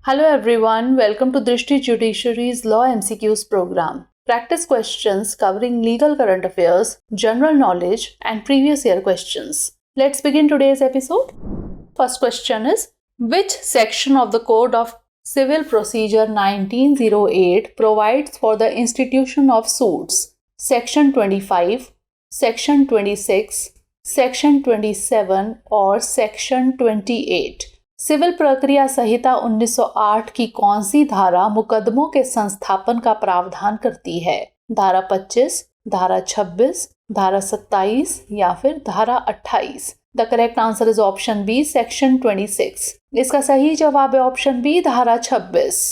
Hello everyone, welcome to Drishti Judiciary's Law MCQs program. Practice questions covering legal current affairs, general knowledge, and previous year questions. Let's begin today's episode. First question is, which section of the Code of Civil Procedure 1908 provides for the institution of suits? Section 25, Section 26, Section 27 और Section 28? Civil प्रक्रिया संहिता 1908 की कौन सी धारा मुकदमों के संस्थापन का प्रावधान करती है? धारा 25, धारा 26, धारा 27 या फिर धारा 28? The correct answer is option B, section 26. इसका सही जवाब है ऑप्शन बी, धारा 26.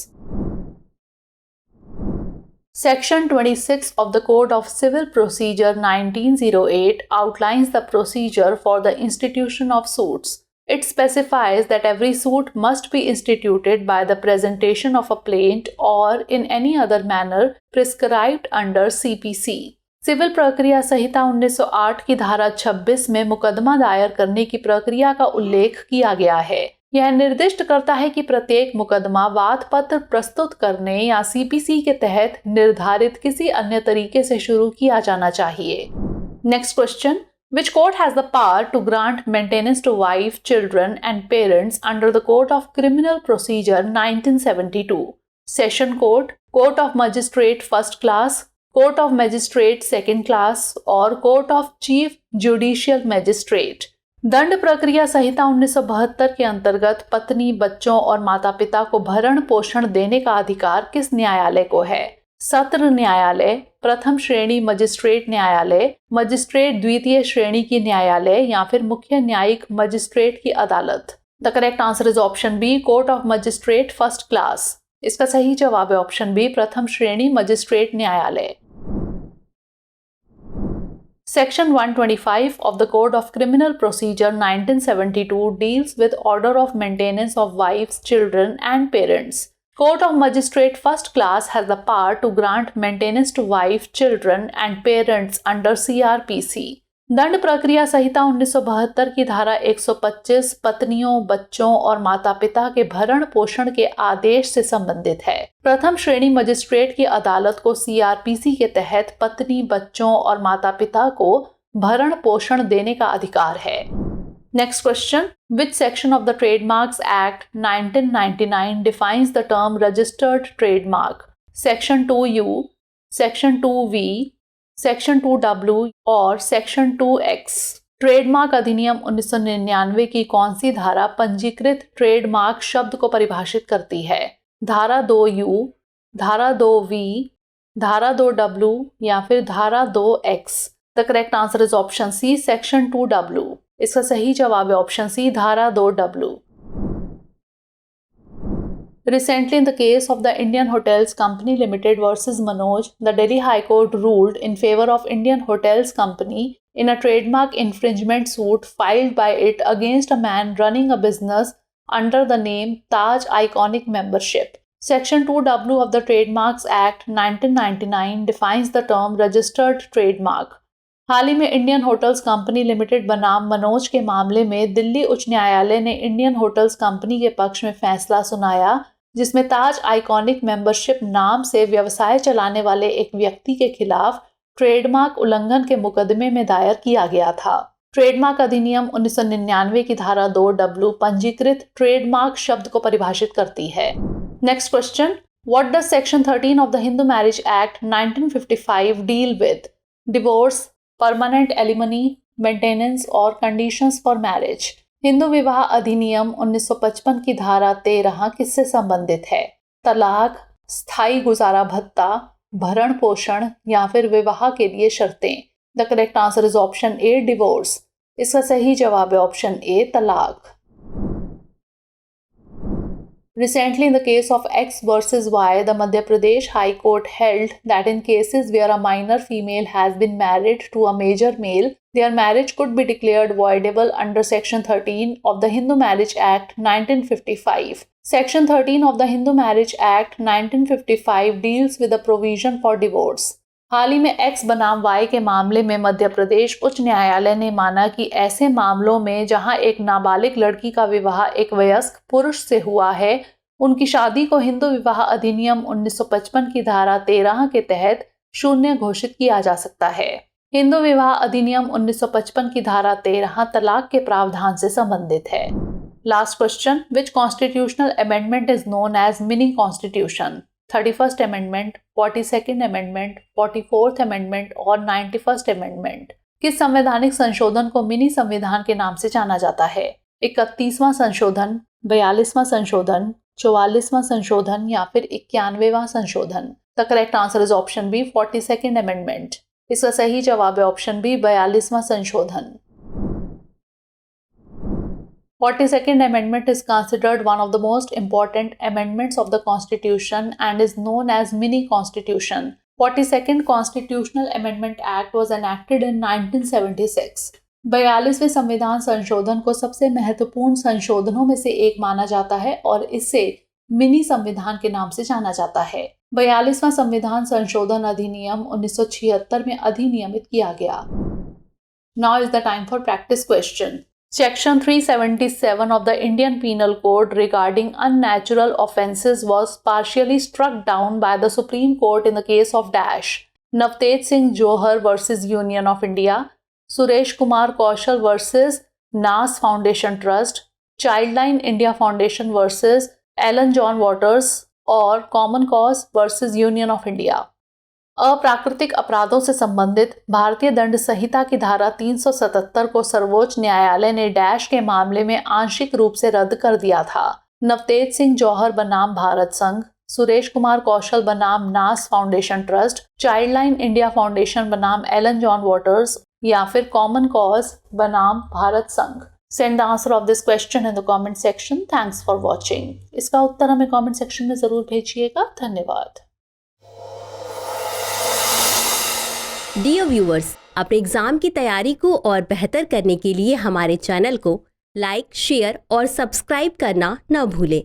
Section 26 of the Code of Civil Procedure 1908 outlines the procedure for the institution of suits. It specifies that every suit must be instituted by the presentation of a plaint or in any other manner prescribed under CPC. सिविल प्रक्रिया संहिता 1908 की धारा 26 में मुकदमा दायर करने की प्रक्रिया का उल्लेख किया गया है. यह निर्दिष्ट करता है कि प्रत्येक मुकदमा वाद पत्र प्रस्तुत करने या CPC के तहत निर्धारित किसी अन्य तरीके से शुरू किया जाना चाहिए. Next question. Which court has the power to grant maintenance to wife, children and parents under the Code of Criminal Procedure 1972? Session Court, Court of Magistrate First Class, Court of Magistrate Second Class और Court of Chief Judicial Magistrate? दंड प्रक्रिया संहिता 1972 के अंतर्गत पत्नी, बच्चों और माता पिता को भरण पोषण देने का अधिकार किस न्यायालय को है? सत्र न्यायालय, प्रथम श्रेणी मजिस्ट्रेट न्यायालय, मजिस्ट्रेट द्वितीय श्रेणी की न्यायालय या फिर मुख्य न्यायिक मजिस्ट्रेट की अदालत? The correct answer is option B, court of magistrate first class. इसका सही जवाब है ऑप्शन बी, प्रथम श्रेणी मजिस्ट्रेट न्यायालय. Section 125 of the Code of Criminal Procedure 1972 deals with order of maintenance of wives, children and parents. Court of Magistrate First Class has the power to grant maintenance to wife, children and parents under CRPC. दंड प्रक्रिया संहिता 1972 की धारा 125 पत्नियों, बच्चों और माता पिता के भरण पोषण के आदेश से संबंधित है. प्रथम श्रेणी मजिस्ट्रेट की अदालत को CRPC के तहत पत्नी, बच्चों और माता पिता को भरण पोषण देने का अधिकार है. Next question. Which section of the Trademarks Act 1999 defines the term registered trademark? Section 2U, Section 2V, Section 2W और Section 2X? ट्रेडमार्क अधिनियम 1999 की कौन सी धारा पंजीकृत ट्रेडमार्क शब्द को परिभाषित करती है? धारा 2U, धारा 2V, धारा 2W या फिर धारा 2X? The correct answer is option C, section 2W. इसका सही जवाब है ऑप्शन सी, धारा 2W. Recently, in the case of the Indian Hotels Company Limited versus Manoj, the Delhi High Court ruled in favor of Indian Hotels Company in a trademark infringement suit filed by it against a man running a business under the name Taj Iconic Membership. Section 2W of the Trademarks Act 1999 defines the term registered trademark. हाल ही में Indian hotels company limited बनाम मनोज के मामले में दिल्ली उच्च न्यायालय ने Indian hotels company के पक्ष में फैसला सुनाया, जिसमें ताज आइकॉनिक मेंबरशिप नाम से व्यवसाय चलाने वाले एक व्यक्ति के खिलाफ ट्रेडमार्क उल्लंघन के मुकदमे में दायर किया गया था. ट्रेडमार्क अधिनियम 1999 की धारा 2W पंजीकृत ट्रेडमार्क शब्द को परिभाषित करती है. Next question. What does section 13 of the Hindu marriage act 1955 deal with? Divorce, permanent alimony, maintenance और कंडीशंस फॉर मैरिज? हिंदू विवाह अधिनियम 1955 की धारा 13 किससे संबंधित है? तलाक, स्थायी गुजारा भत्ता, भरण पोषण या फिर विवाह के लिए शर्तें? The correct answer is option A, divorce. इसका सही जवाब है ऑप्शन ए, तलाक. Recently, in the case of X versus Y, the Madhya Pradesh High Court held that in cases where a minor female has been married to a major male, their marriage could be declared voidable under Section 13 of the Hindu Marriage Act 1955. Section 13 of the Hindu Marriage Act 1955 deals with the provision for divorce. हाल ही में X बनाम Y के मामले में मध्य प्रदेश उच्च न्यायालय ने माना कि ऐसे मामलों में जहां एक नाबालिग लड़की का विवाह एक वयस्क पुरुष से हुआ है, उनकी शादी को हिंदू विवाह अधिनियम 1955 की धारा 13 के तहत शून्य घोषित किया जा सकता है। हिंदू विवाह अधिनियम 1955 की धारा 13 तलाक के प्रावधान से संबंधित है। Last question, which constitutional amendment is known as mini constitution? 31st amendment, 42nd amendment, 44th amendment और 91st अमेंडमेंट। किस संवैधानिक संशोधन को मिनी संविधान के नाम से जाना जाता है? 31वां संशोधन, 42वां संशोधन, 44वां संशोधन या फिर 91वां संशोधन? The correct answer is option B, 42nd amendment. इसका सही जवाब है ऑप्शन बी, 42वां संशोधन। 42nd Amendment is considered one of the most important amendments of the Constitution and is known as mini constitution. 42nd Constitutional Amendment Act was enacted in 1976. 42वें संविधान संशोधन को सबसे महत्वपूर्ण संशोधनों में से एक माना जाता है और इसे मिनी संविधान के नाम से जाना जाता है। 42वां संविधान संशोधन अधिनियम 1976 में अधिनियमित किया गया। Now is the time for practice question. Section 377 of the Indian Penal Code regarding unnatural offences was partially struck down by the Supreme Court in the case of Dash, Navtej Singh Johar versus Union of India, Suresh Kumar Kaushal versus Nas Foundation Trust, Childline India Foundation versus Alan John Waters और Common Cause versus Union of India। अप्राकृतिक अपराधों से संबंधित भारतीय दंड संहिता की धारा 377 को सर्वोच्च न्यायालय ने डैश के मामले में आंशिक रूप से रद्द कर दिया था। नवतेज सिंह जौहर बनाम भारत संघ, सुरेश कुमार कौशल बनाम नास foundation trust, Childline India foundation बनाम एलन जॉन वाटर्स या फिर कॉमन कॉज बनाम भारत संघ। Send the answer of this question in the comment section. Thanks for watching. इसका उत्तर हमें कमेंट सेक्शन में जरूर भेजिएगा। धन्यवाद। डियर व्यूअर्स, अपने एग्जाम की तैयारी को और बेहतर करने के लिए हमारे चैनल को लाइक, शेयर और सब्सक्राइब करना न भूलें।